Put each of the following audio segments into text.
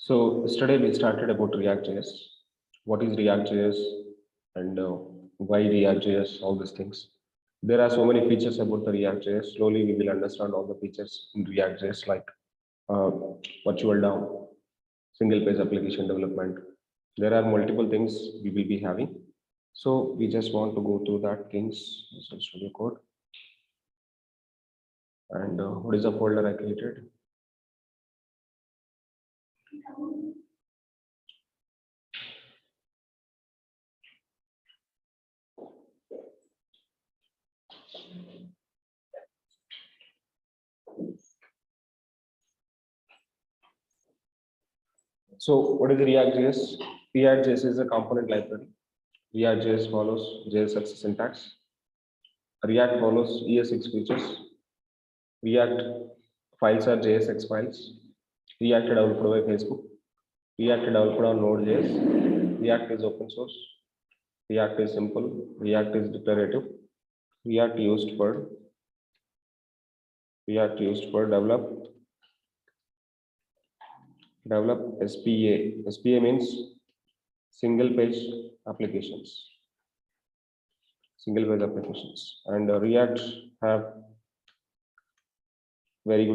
So yesterday we started about React.js. What is React.js and why React.js, all these things. There are so many features about the React.js. Slowly we will understand all the features in React.js like uh, virtual DOM, single page application development. There are multiple things we will be having. So we just want to go through that things, Visual Studio Code. And what is the folder I created? So what is React.js? React.js is a component library. React.js follows JSX syntax. React follows ES6 features. React files are JSX files. React developed by Facebook. React developed on Node.js. React is open source. React is simple. React is declarative. React used for develop SPA. SPA means single page applications. And React have very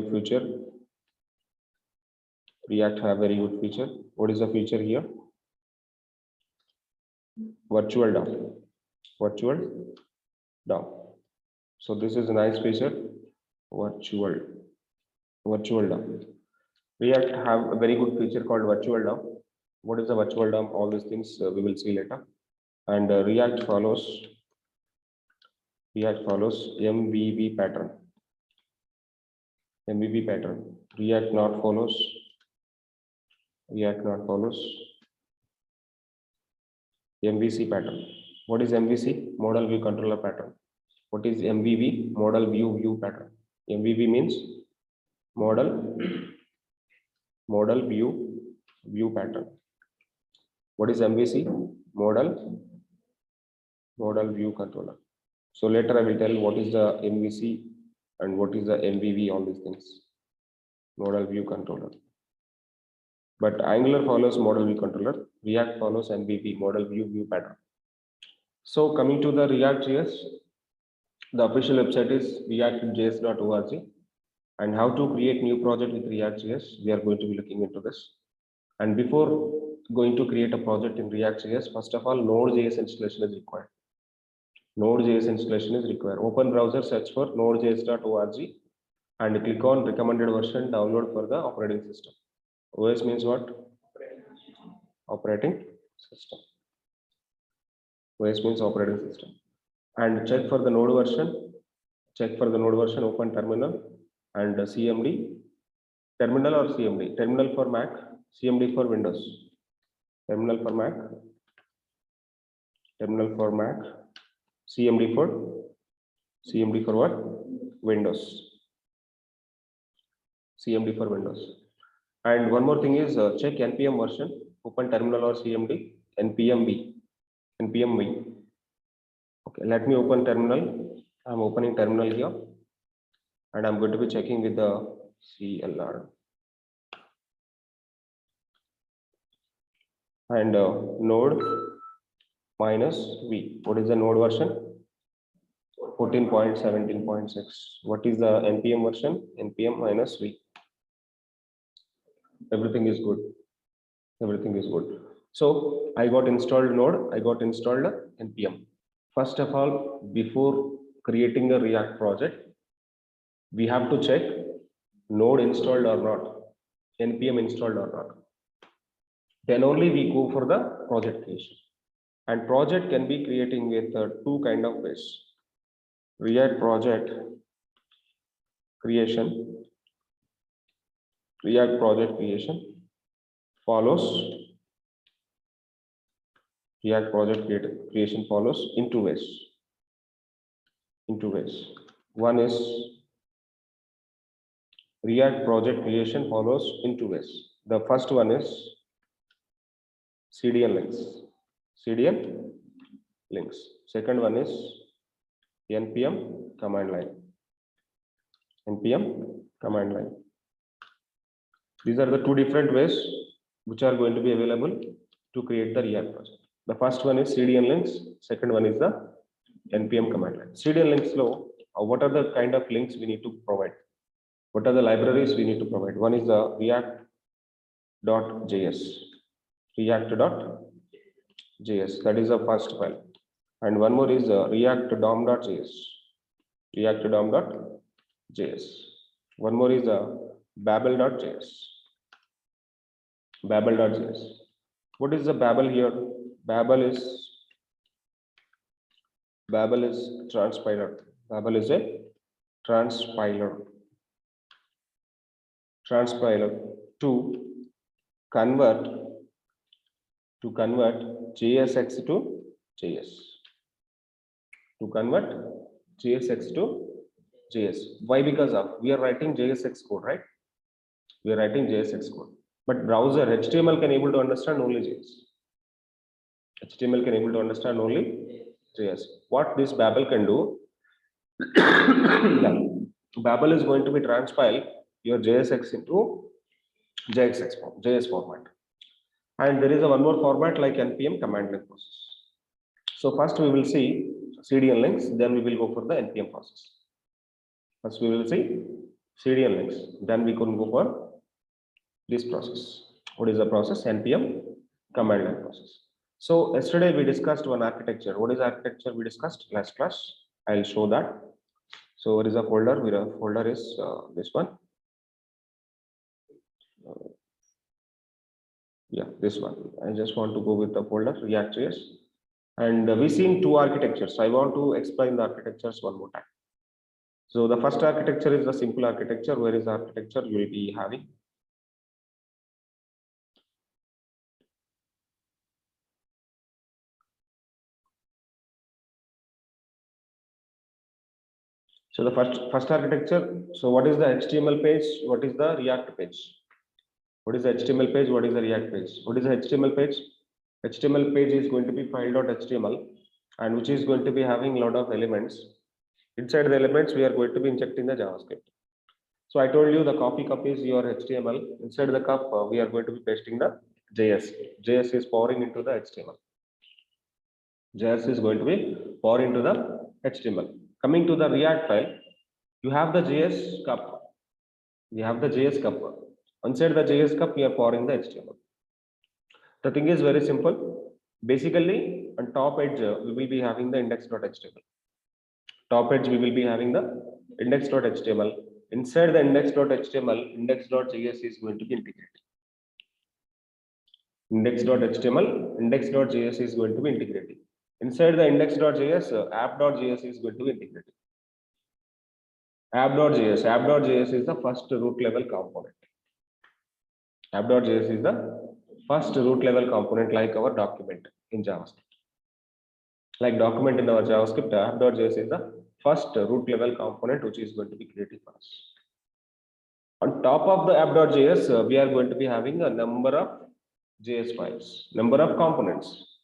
good feature. What is the feature here? Virtual DOM. So this is a nice feature. Virtual DOM. React have a very good feature called virtual DOM. What is the virtual DOM? All these things we will see later. And React follows MVV pattern. React not follows MVC pattern. What is MVC? Model view controller pattern. What is MVV? Model view pattern. MVV means model view pattern. What is MVC? Model view controller. So later I will tell what is the MVC and what is the MVV, all these things. Model view controller. But Angular follows model view controller. React follows MVV, model view pattern. So coming to the React.js, the official website is react.js.org. And how to create new project with React.js, we are going to be looking into this. And before going to create a project in React.js, first of all, Node.js installation is required. Open browser, search for nodejs.org and click on recommended version download for the operating system. OS means what? Operating system. OS means operating system. And check for the node version. Open terminal and CMD. Terminal or CMD? Terminal for Mac, CMD for Windows. Terminal for Mac, CMD for what? Windows. CMD for Windows. And one more thing is check npm version. Open terminal or CMD. npm v. Okay, let me open terminal. I'm opening terminal here, and I'm going to be checking with the CLR. And node minus v. What is the node version? 14.17.6. What is the npm version? npm minus v. Everything is good. So I got installed node, I got installed npm. First of all, before creating a React project, we have to check node installed or not, npm installed or not. Then only we go for the project creation. And project can be creating with two kind of ways. React project creation follows in two ways. One is React project creation follows in two ways. The first one is CDN links. Second one is npm command line. These are the two different ways which are going to be available to create the React project. The first one is CDN links. Second one is the npm command line. CDN links low. What are the kind of links we need to provide? What are the libraries we need to provide? One is the React.js. React.js. That is the first file. And one more is React.dom.js. React.dom.js. One more is Babel.js. Babel.js. What is the Babel here? Babel is transpiler. Babel is a transpiler to convert JSX to JS. To convert JSX to JS. Why? Because of we are writing JSX code, right? We are writing JSX code. But browser HTML can able to understand only JS. HTML can able to understand only JS. What this Babel can do? Babel is going to be transpile your JSX into JS format. And there is a one more format like npm command line process. So first we will see CDN links, then we will go for the npm process. First we will see CDN links, then we can go for this process. What is the process? npm command line process. So yesterday we discussed one architecture. What is architecture we discussed last class? I'll show that. So what is the folder? The folder is this one. Yeah, this one. I just want to go with the folder React.js. And we seen two architectures. I want to explain the architectures one more time. So the first architecture is the simple architecture. Where is the architecture you will be having? So the first architecture. So what is the HTML page? What is the React page? What is the HTML page? What is the React page? What is the HTML page? HTML page is going to be file.html, and which is going to be having a lot of elements. Inside the elements, we are going to be injecting the JavaScript. So I told you the copy cup is your HTML. Inside the cup, we are going to be pasting the JS. JS is pouring into the HTML. JS is going to be pour into the HTML. Coming to the React file, you have the JS cup. We have the JS cup. Inside the JS cup, we are pouring the HTML. The thing is very simple. Basically, on top edge, we will be having the index.html. Top edge, we will be having the index.html. Inside the index.html, index.js is going to be integrated. Index.html, index.js is going to be integrated. Inside the index.js, app.js is going to be integrated. App.js is the first root level component. App.js is the first root level component like our document in JavaScript. Like document in our JavaScript, app.js is the first root level component which is going to be created for us. On top of the app.js, we are going to be having a number of JS files, number of components.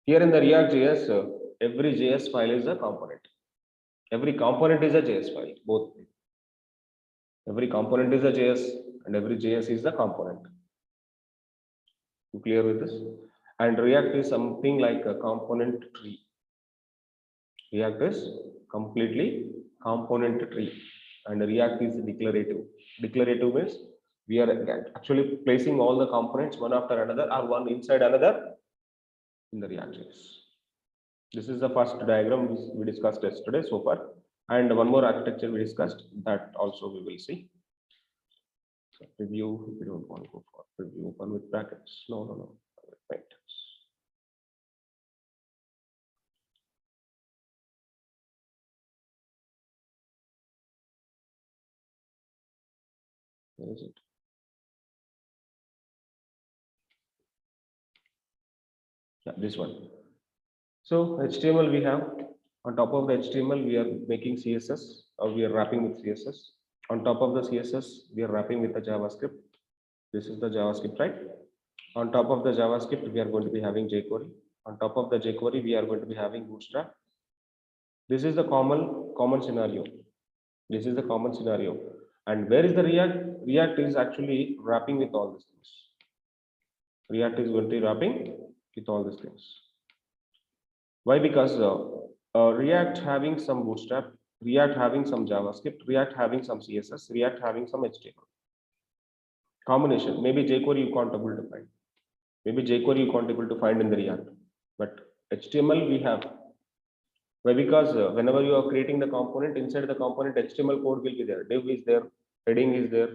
Here in the React.js, every JS file is a component. Every component is a JS file, both. Every component is a JS and every JS is the component. You clear with this? And React is something like a component tree. React is completely component tree, and React is declarative. Declarative means we are actually placing all the components one after another or one inside another in the React.js. This is the first diagram we discussed yesterday so far, and one more architecture we discussed that also we will see. So preview, we don't want to go for preview open with brackets. No. Right. Where is it? Yeah, this one. So HTML we have. On top of the HTML, we are making CSS, or we are wrapping with CSS. On top of the CSS, we are wrapping with the JavaScript. This is the JavaScript, right? On top of the JavaScript, we are going to be having jQuery. On top of the jQuery, we are going to be having Bootstrap. This is the common scenario. This is the common scenario. And where is the React? React is actually wrapping with all these things. React is going to be wrapping with all these things. Why? Because React having some Bootstrap, React having some JavaScript, React having some CSS, React having some HTML. Combination. Maybe jQuery you can't able to find. Maybe jQuery you can't able to find in the React. But HTML we have. Why? Because whenever you are creating the component, inside the component HTML code will be there. Div is there, heading is there,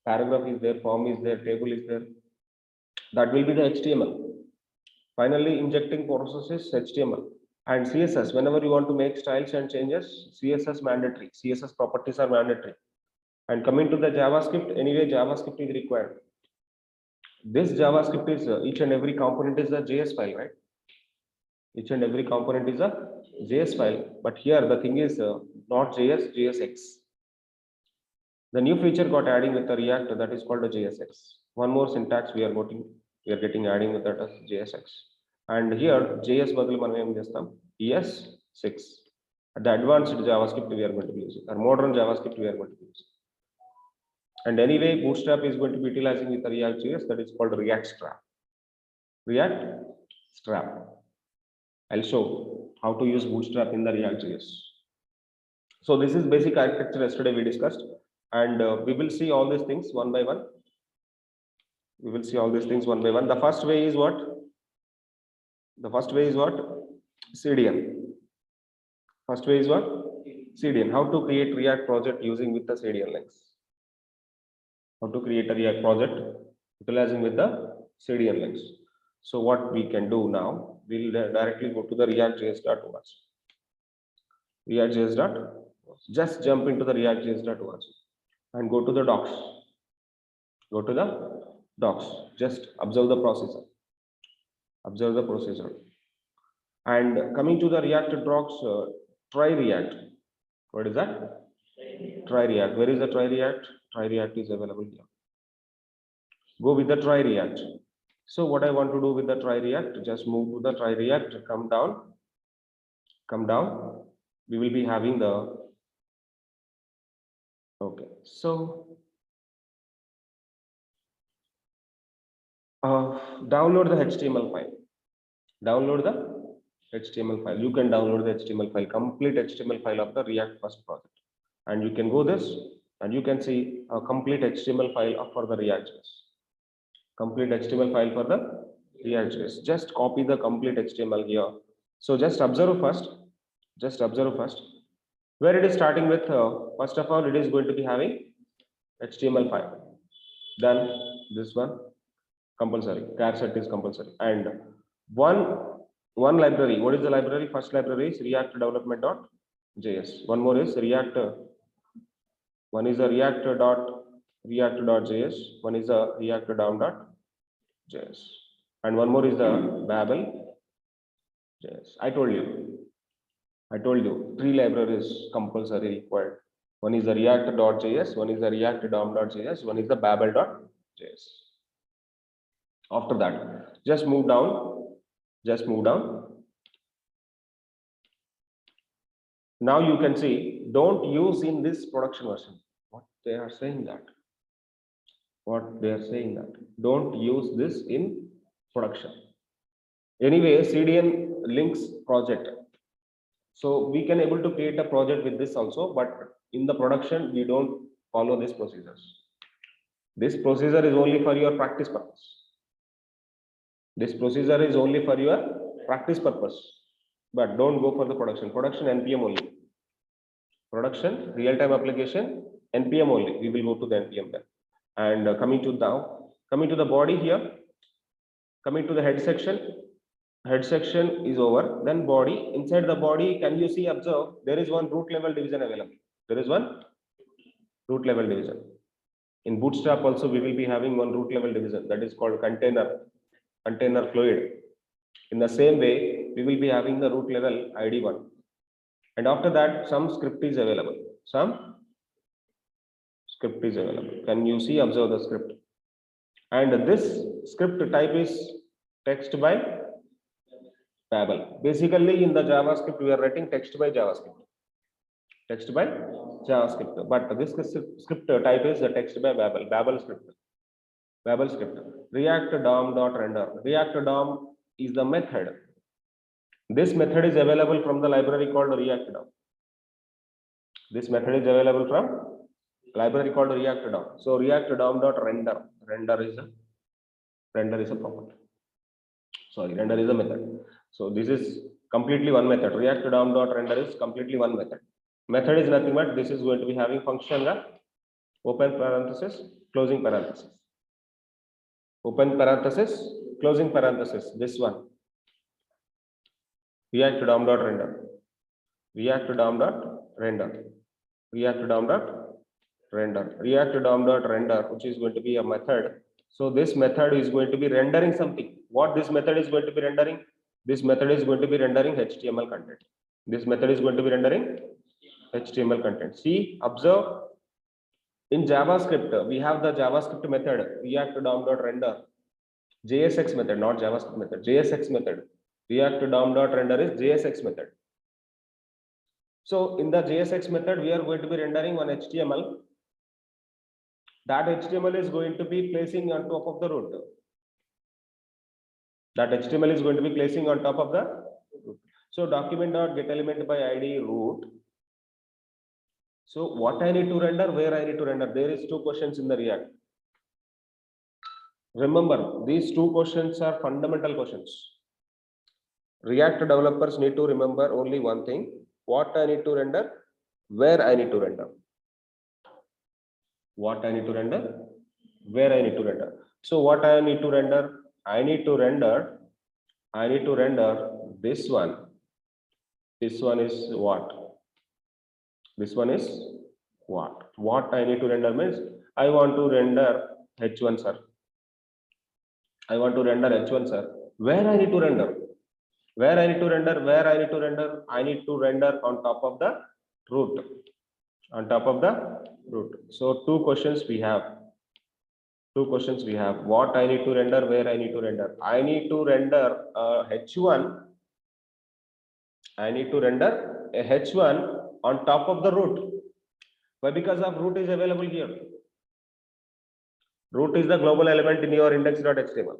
paragraph is there, form is there, table is there. That will be the HTML. Finally, injecting process is HTML. And CSS, whenever you want to make styles and changes, CSS mandatory. CSS properties are mandatory. And coming to the JavaScript, anyway, JavaScript is required. This JavaScript is each and every component is a JS file, right? Each and every component is a JS file. But here the thing is not JS, JSX. The new feature got adding with the React that is called a JSX. One more syntax we are getting adding with that as JSX. And here JS badal మనం ఏం చేస్తాం ES6. The advanced JavaScript we are going to be using, or modern JavaScript we are going to be using. And anyway, Bootstrap is going to be utilizing with the React JS that is called React Strap. React Strap. I'll show how to use Bootstrap in the React JS. So this is basic architecture yesterday we discussed, and we will see all these things one by one. We will see all these things one by one. The first way is what? The first way is what? CDN. First way is what? CDN. How to create React project using with the CDN links. How to create a React project utilizing with the CDN links. So what we can do now, we'll directly go to the react.js.org. React.js.org. Just jump into the react.js.org and go to the docs. Go to the docs. Just observe the processor. Observe the processor. And coming to the React docs, try React. What is that? Try React. Where is the try React? Try React is available here. Go with the try React. So what I want to do with the try React, just move to the try React, come down. We will be having the, okay. So download the HTML file. Download the HTML file. You can download the HTML file, complete HTML file of the React first project. And you can go this and you can see a complete HTML file for the React.js. Complete HTML file for the React.js. Just copy the complete HTML here. So just observe first. Just observe first. Where it is starting with, first of all, it is going to be having HTML file. Then this one, compulsory. Char set is compulsory. And one library. What is the library? First library is React development.js. One more is React. One is a React.js. One is a React DOM.js. And one more is the Babel.js. I told you 3 libraries compulsory required. One is the React.js, one is the React DOM.js, one is the Babel.js. After that, just move down. Now you can see, don't use in this production version. What they are saying that? Don't use this in production. Anyway, CDN links project. So we can able to create a project with this also, but in the production, we don't follow these procedures. This procedure is only for your practice purpose. This procedure is only for your practice purpose, but don't go for the production. Production NPM only. Production real-time application NPM only. We will go to the NPM then. And coming to the body here, coming to the head section. Head section is over. Then body. Inside the body, can you see? Observe. There is one root level division available. There is one root level division. In Bootstrap also, we will be having one root level division that is called container fluid. In the same way, we will be having the root level ID1. And after that, some script is available. Can you see? Observe the script. And this script type is text by Babel. Basically, in the JavaScript, we are writing text by JavaScript. But this script type is the text by Babel script. Babel script. React DOM dot render. React DOM is the method. This method is available from the library called React DOM. This method is available from library called React DOM. So React DOM dot render. Render is a property. Sorry, render is a method. So this is completely one method. React DOM dot render is completely one method. Method is nothing but this is going to be having function open parenthesis, closing parenthesis. Open parenthesis, closing parenthesis. This one. React DOM dot render. React DOM dot render. React DOM dot render. React DOM dot render, which is going to be a method. So this method is going to be rendering something. What this method is going to be rendering? This method is going to be rendering HTML content. This method is going to be rendering HTML content. See, observe. In JavaScript, we have the JavaScript method, React DOM dot render. JSX method, not JavaScript method. JSX method. React DOM dot render is JSX method. So in the JSX method, we are going to be rendering one HTML. That HTML is going to be placing on top of the root. That HTML is going to be placing on top of the root. So document.getElement by ID root. So what I need to render, where I need to render? There is two questions in the React. Remember, these two questions are fundamental questions. React developers need to remember only one thing: what I need to render, where I need to render. What I need to render, where I need to render. So what I need to render? I need to render this one. This one is what? This one is what? What I need to render means I want to render H1, sir. I want to render H1, sir. Where I need to render? Where I need to render? Where I need to render? I need to render on top of the root. On top of the root. So two questions we have. Two questions we have. What I need to render? Where I need to render? I need to render H1. I need to render a H1 on top of the root. Why? Because of root is available here. Root is the global element in your index.html.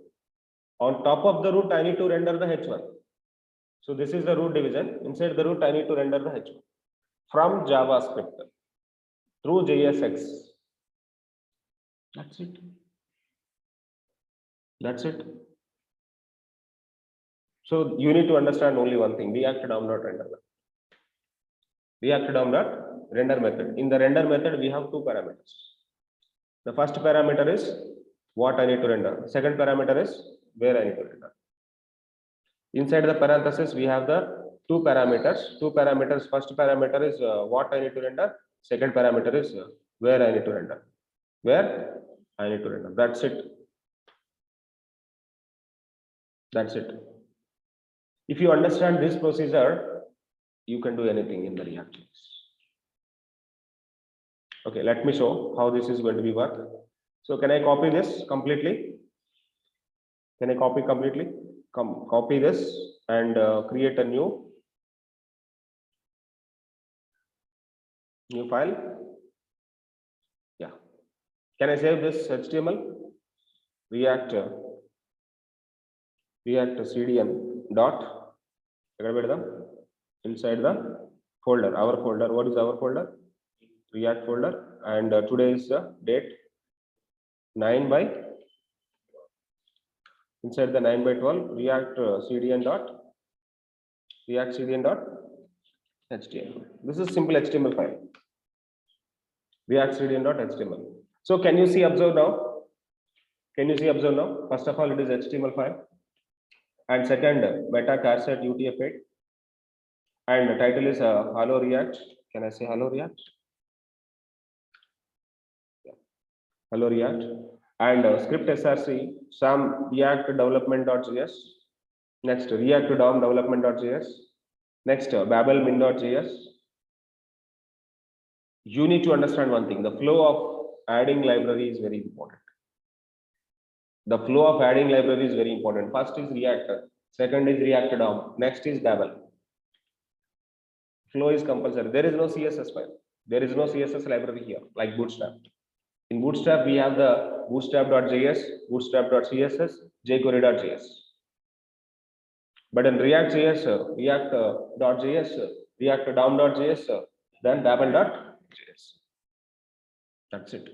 On top of the root, I need to render the H1. So this is the root division. Inside the root, I need to render the H1 from JavaScript through JSX. That's it. That's it. So you need to understand only one thing: React DOM dot render. React DOM dot render method. In the render method, we have two parameters. The first parameter is what I need to render. The second parameter is where I need to render. Inside the parenthesis, we have the two parameters. Two parameters. First parameter is what I need to render. Second parameter is where I need to render. Where I need to render. That's it. That's it. If you understand this procedure, you can do anything in the React. Okay, let me show how this is going to be work. So can I copy this completely? Can I copy completely? Copy this and create a new file. Yeah. Can I save this HTML? React CDN dot inside the folder. Our folder. What is our folder? React folder. And today is the date 9 by. Inside the 9 by 12, React CDN dot HTML. This is simple HTML file. React CDN dot HTML. So can you see, observe now? Can you see, observe now? First of all, it is HTML file. And second, meta charset UTF-8. And the title is Hello React. Can I say Hello React? Yeah. Hello React. And script SRC, some React development.js. Next, React DOM development.js. Next, Babel min.js. You need to understand one thing: the flow of adding library is very important. The flow of adding library is very important. First is React, second is React DOM, next is Babel. Flow is compulsory. There is no CSS file. There is no CSS library here, like Bootstrap. In Bootstrap, we have the bootstrap.js, bootstrap.css, jQuery.js. But in React.js, React.js, React DOM.js, then Babel.js. That's it.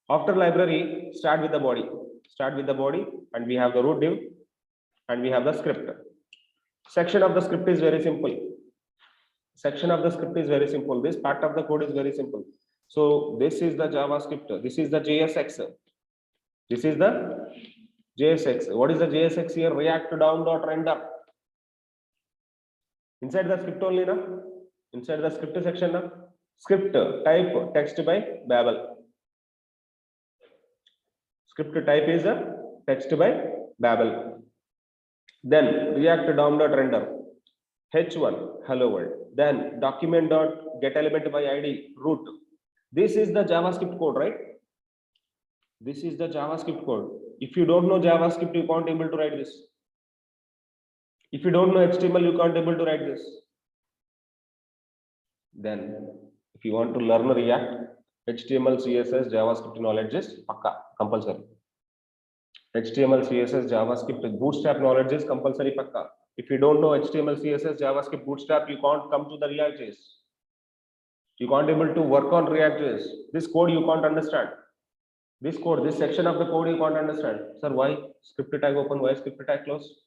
After library, start with the body. Start with the body, and we have the root div, and we have the script. Section of the script is very simple. Section of the script is very simple. This part of the code is very simple. So this is the JavaScript. This is the JSX. This is the JSX. What is the JSX here? React DOM.render. Inside the script only, na? Inside the script section, na? Script type text by Babel. Script type is a text by Babel. Then React DOM.render. H1 hello world. Then document.getElement by ID root. This is the JavaScript code, right? This is the JavaScript code. If you don't know JavaScript, you can't able to write this. If you don't know HTML, you can't able to write this. Then, if you want to learn React, HTML, CSS, JavaScript knowledge is pakka, compulsory. HTML, CSS, JavaScript, Bootstrap knowledge is compulsory pakka. If you don't know HTML, CSS, JavaScript, Bootstrap, you can't come to the React.js. You can't able to work on React.js. This code you can't understand. This code, this section of the code you can't understand. Sir, why script tag open? Why script tag close?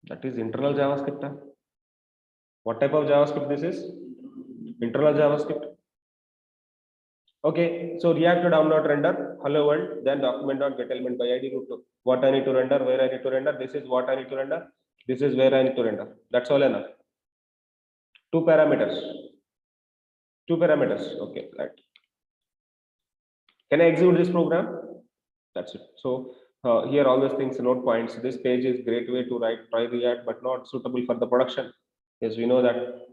That is internal JavaScript. What type of JavaScript this is? Internal JavaScript. Okay, so React DOM.render, hello world, then document.getElement by ID root. What I need to render, where I need to render, this is what I need to render, this is where I need to render. That's all enough. Two parameters. Okay, right. Can I execute this program? That's it. So here all these things, note points. This page is great way to try React, but not suitable for the production. Yes, we know that.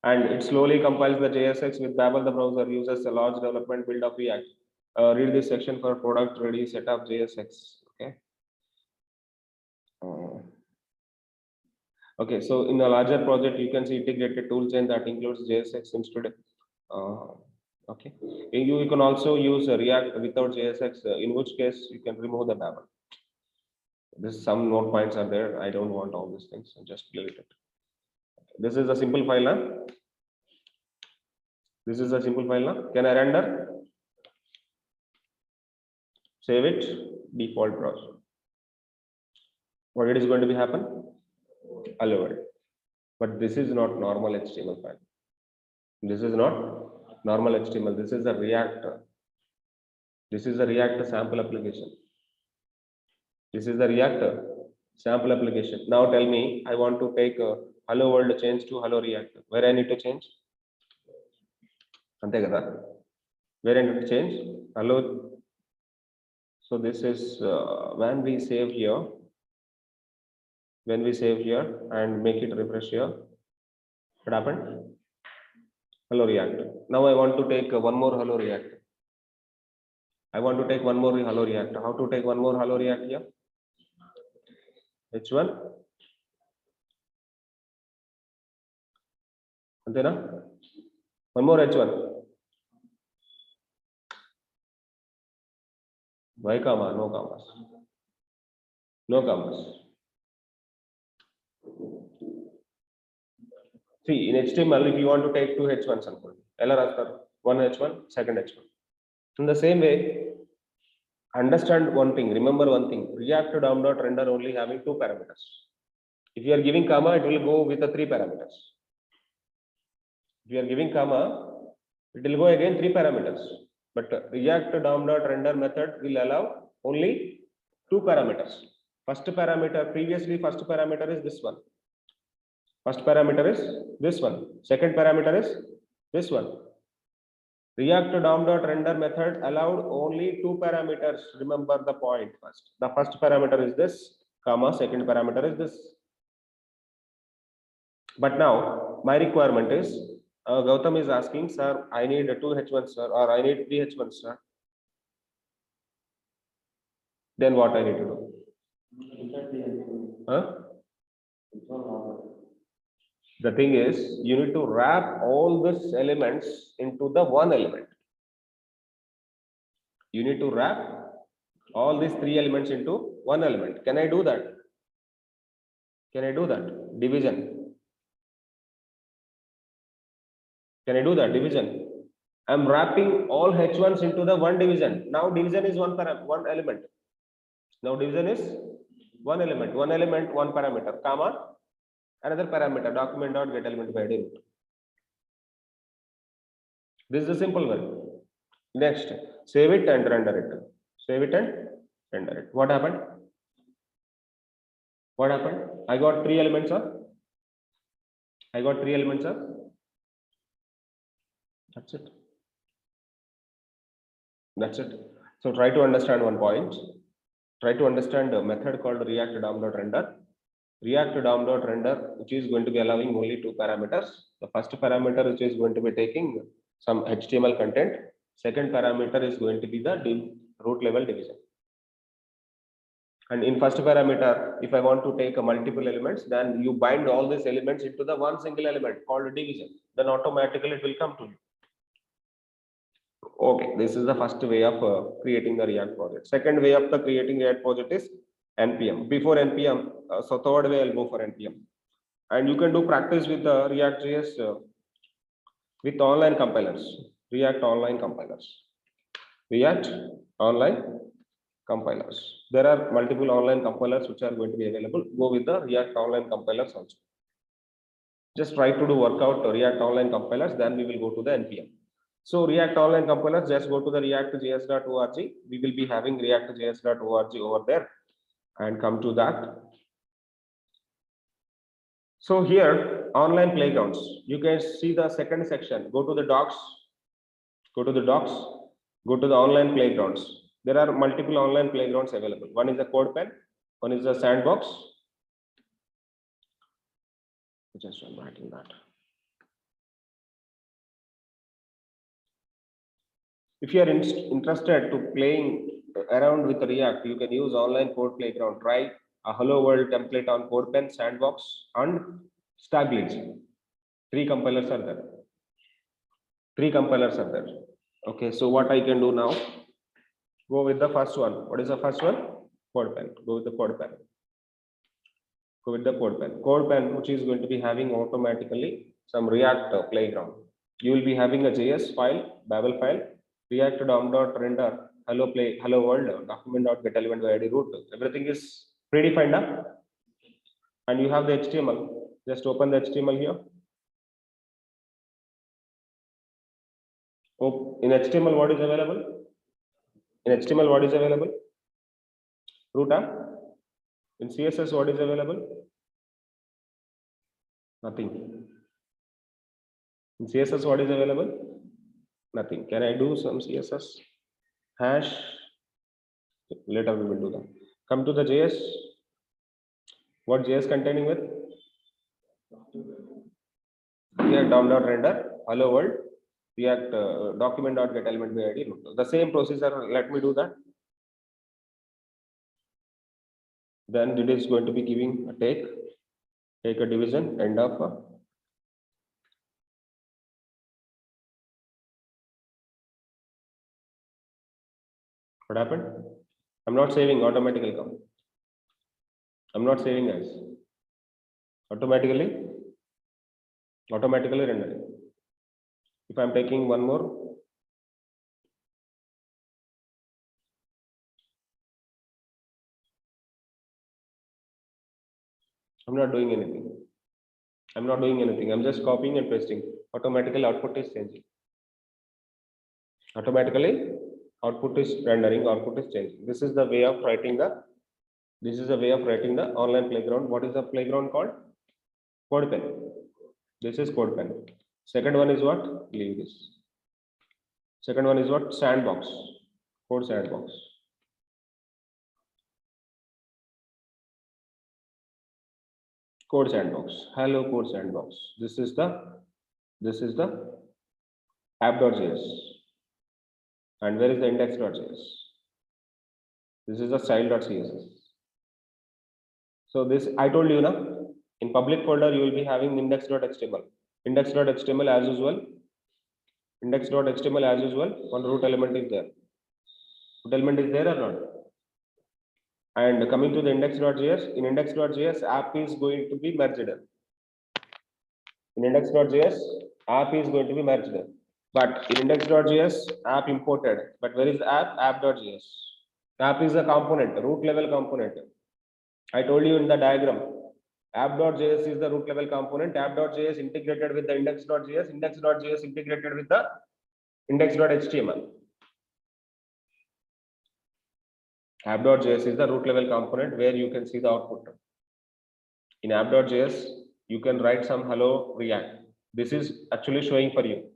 And it slowly compiles the JSX with Babel. The browser uses a large development build of React. Read this section for product ready setup JSX. Okay. Okay, so in a larger project, you can see integrated toolchain that includes JSX instead. Okay, you can also use React without JSX, in which case you can remove the Babel. This some note points are there. I don't want all these things, so just delete it. This is a simple file. Huh? This is a simple file. Huh? Can I render? Save it. Default browser. What it is going to be happen? Hello world. But this is not normal HTML file. This is not normal HTML. This is a React. This is a React sample application. This is the React sample application. Now tell me, I want to take hello world change to hello React. Where I need to change? Ante kada. Where I need to change? Hello. So this is when we save here. When we save here and make it refresh here, what happened? Hello React. Now I want to take one more hello React. I want to take one more hello React. How to take one more hello React here? H1. Antena? One more H1. Why comma? No commas. No commas. See, in HTML, if you want to take two H1s, one H1, second H1. In the same way, understand one thing, remember one thing, React DOM.render only having two parameters. If you are giving comma, it will go with the three parameters. If you are giving comma, it will go again three parameters. But React DOM.render method will allow only two parameters. First parameter, previously first parameter is this one. First parameter is this one. Second parameter is this one. React DOM.render method allowed only two parameters. Remember the point first. The first parameter is this, comma, second parameter is this. But now my requirement is, Gautam is asking, sir, I need two H1s, sir, or I need three H1s, sir. Then what I need to do? Huh? The thing is, you need to wrap all these elements into the one element. You need to wrap all these three elements into one element. Can I do that? Can I do that? Division. Can I do that? Division. I'm wrapping all H1s into the one division. Now division is one element. Now division is one element, one parameter, comma, another parameter, document dot get element by ID root. This is the simple one. Next, save it and render it. Save it and render it. What happened? What happened? I got three elements, sir. I got three elements, sir. That's it. That's it. So try to understand one point. Try to understand a method called React DOM.render. React DOM.render, which is going to be allowing only two parameters. The first parameter, which is going to be taking some HTML content. Second parameter is going to be the root level division. And in first parameter, if I want to take a multiple elements, then you bind all these elements into the one single element called division. Then automatically it will come to you. Okay, this is the first way of creating the React project. Second way of the creating React project is NPM. Before NPM, so third way I'll go for NPM. And you can do practice with the React.js with online compilers. React online compilers. React online compilers. There are multiple online compilers which are going to be available. Go with the React online compilers also. Just try to do workout React online compilers, then we will go to the NPM. So React online compilers, just go to the react.js.org. We will be having react.js.org over there and come to that. So here, online playgrounds, you can see the second section. Go to the docs, go to the docs, go to the online playgrounds. There are multiple online playgrounds available. One is the CodePen, one is the Sandbox. Just I'm writing that. If you are interested to playing around with React, you can use online code playground. Try a Hello World template on CodePen, Sandbox, and Stagledge. Three compilers are there. Three compilers are there. Okay, so what I can do now? Go with the first one. What is the first one? CodePen. Go with the CodePen. Go with the CodePen. CodePen, which is going to be having automatically some React playground. You will be having a JS file, Babel file, React DOM.render, hello world, document.get element by ID root. Everything is predefined up. And you have the HTML. Just open the HTML here. Oh, in HTML, what is available? In HTML, what is available? Root app. In CSS, what is available? Nothing. In CSS, what is available? Nothing. Can I do some CSS? Hash. Later we will do that. Come to the JS. What JS containing with? React DOM.render, hello world, React document.get element by ID. The same procedure. Let me do that. Then it is going to be giving a take a division, end of what happened? I'm not saving, automatically come. I'm not saving as automatically rendering. If I'm taking one more, I'm not doing anything. I'm not doing anything. I'm just copying and pasting. Automatically output is changing. Automatically output is rendering, output is changing. This is the way of writing the online playground. What is the playground called? CodePen. This is CodePen. Second one is what? Leave this. Second one is what? Sandbox. Code Sandbox. Code Sandbox. Hello Code Sandbox. This is the app.js. And where is the index.js? This is the style.css. So this, I told you now, in public folder, you will be having index.html. Index.html as usual. Index.html as usual. One root element is there. Element is there or not? And coming to the index.js, in index.js, app is going to be merged. In index.js, app is going to be merged. But in index.js, app imported. But where is the app? App.js. App is a component, root level component. I told you in the diagram. App.js is the root level component. App.js integrated with the index.js. Index.js integrated with the index.html. App.js is the root level component where you can see the output. In app.js, you can write some hello React. This is actually showing for you.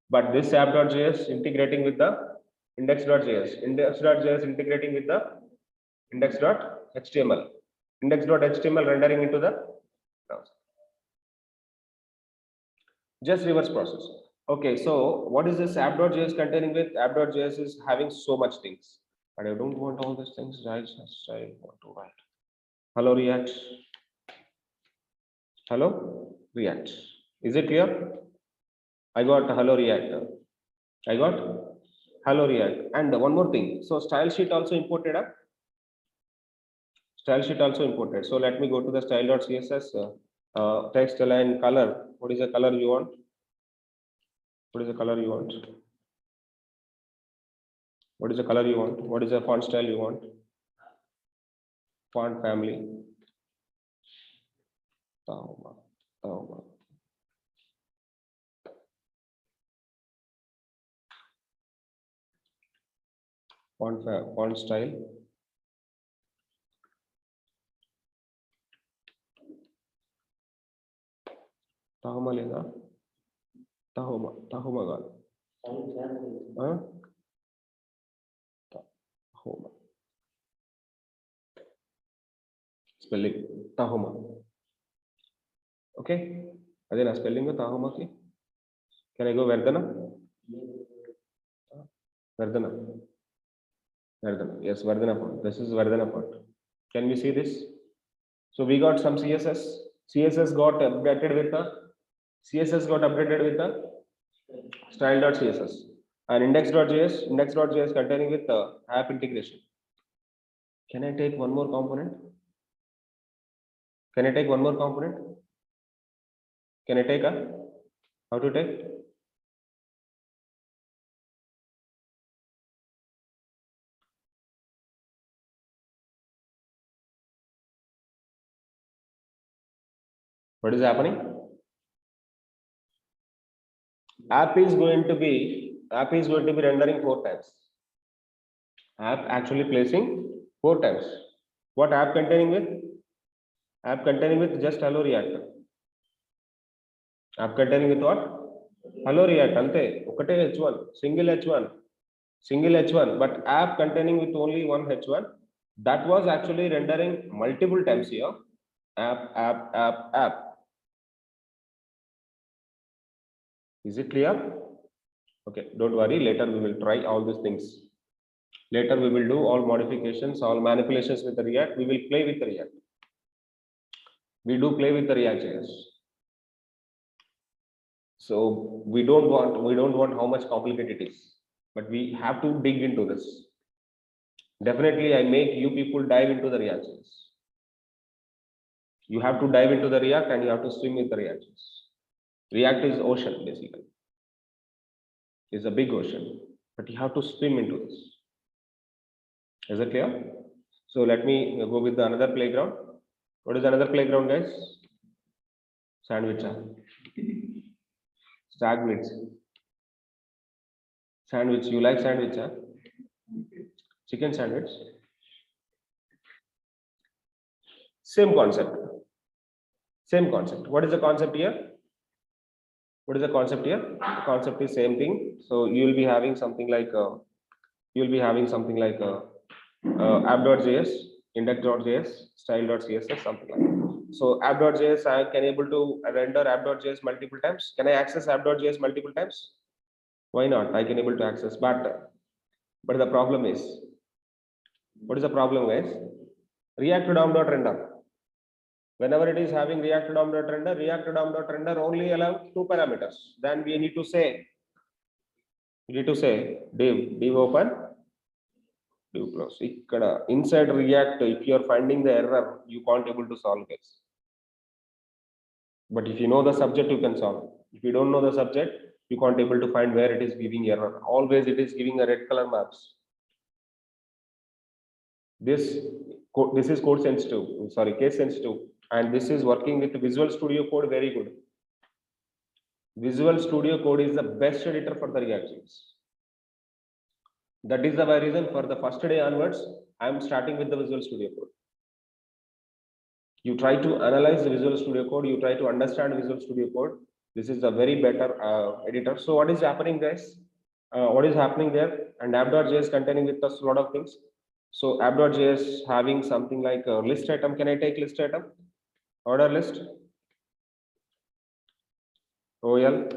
But this app.js integrating with the index.js. Index.js integrating with the index.html. Index.html rendering into the browser. Just reverse process. Okay, so what is this app.js containing with? App.js is having so much things. But I don't want all these things. I want to write hello React. Hello React. Is it clear? I got hello React. I got hello React. And one more thing. So style sheet also imported up. Style sheet also imported. So let me go to the style.css. Text align color. What is the color you want? What is the color you want? What is the color you want? What is the font style you want? Font family. Tahoma. Font style. Tahoma lena. Tahoma gal. Tahoma. Spelling Tahoma. Okay. Adena spelling of Tahoma ki. Can I go Verdana? Verdana. Yes, Verdana font. This is Verdana font. Can we see this? So we got some CSS. CSS got updated with the style.css and index.js containing with app integration. Can I take one more component? Can I take one more component? Can I take how to take? What is happening? App is going to be rendering 4 times. App actually placing 4 times. What app containing with? App containing with just hello React. App containing with what? Hello React. Ante okate h1, single h1, but app containing with only one h1. That was actually rendering multiple times here. App. Is it clear? Okay, don't worry. Later we will try all these things. Later we will do all modifications, all manipulations with the React. We will play with the React. We do play with the React.js. So we don't want how much complicated it is, but we have to dig into this. Definitely, I make you people dive into the React.js. You have to dive into the React and you have to swim with the React.js. React is ocean basically. It's a big ocean, but you have to swim into this. Is it clear? So let me go with the another playground. What is another playground, guys? Sandwich. Sandwich. Sandwich. You like sandwich? Huh? Chicken sandwich. Same concept. Same concept. What is the concept here? What is the concept here? The concept is same thing. So you will be having something like app.js, index.js, style.css, something like that. So app.js, I can able to render app.js multiple times. Can I access app.js multiple times? Why not? I can able to access, but the problem is, what is the problem, guys? React DOM.render. Whenever it is having React DOM.render only allow 2 parameters. Then we need to say div open div clause. Ikkada inside React, if you are finding the error, you can't able to solve this. But if you know the subject, you can solve. If you don't know the subject, you can't able to find where it is giving error. Always it is giving a red color maps. This is code sensitive, sorry, case sensitive, and this is working with Visual Studio Code very good. Visual Studio Code is the best editor for the React.js. That is the reason for the first day onwards, I am starting with the Visual Studio Code. You try to analyze the Visual Studio Code, you try to understand Visual Studio Code. This is a very better editor. So what is happening, guys? What is happening there? And app.js containing with us a lot of things. So app.js having something like a list item. Can I take list item? Order list. OL.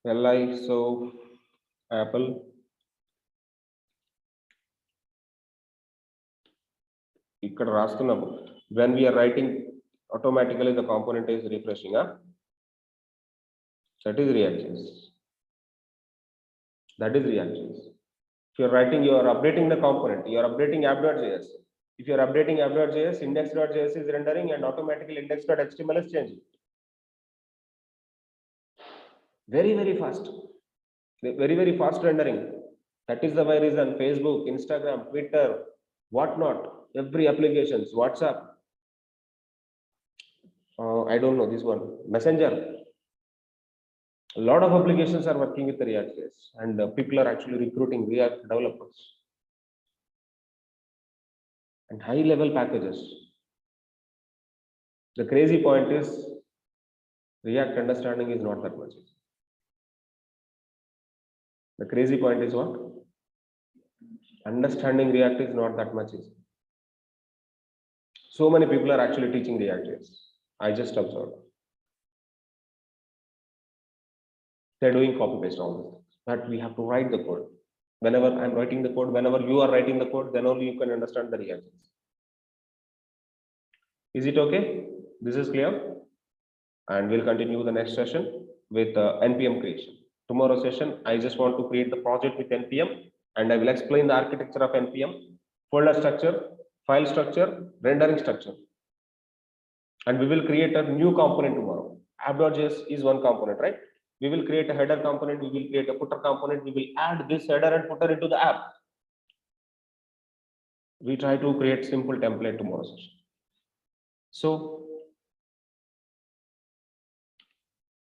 LI. So Apple. ఇక్కడ రాస్తున్నాము. When we are writing, automatically the component is refreshing. That is React.js. That is React.js. If you are writing, you are updating the component. You are updating app.js. If you are updating app.js, index.js is rendering and automatically index.html is changing. Very fast. Very fast rendering. That is the reason Facebook, Instagram, Twitter, whatnot, every applications, WhatsApp. I don't know this one. Messenger. A lot of applications are working with the React.js, and people are actually recruiting React developers. And high-level packages. The crazy point is React understanding is not that much. The crazy point is what? Understanding React is not that much easy. So many people are actually teaching React.js. I just observed. They're doing copy paste all this, but we have to write the code. Whenever I'm writing the code, whenever you are writing the code, then only you can understand the React.js. Is it okay? This is clear? And we'll continue the next session with NPM creation. Tomorrow session, I just want to create the project with NPM, and I will explain the architecture of NPM, folder structure, file structure, rendering structure. And we will create a new component tomorrow. App.js is one component, right? We will create a header component, we will create a footer component, we will add this header and footer into the app. We try to create simple template tomorrow session. So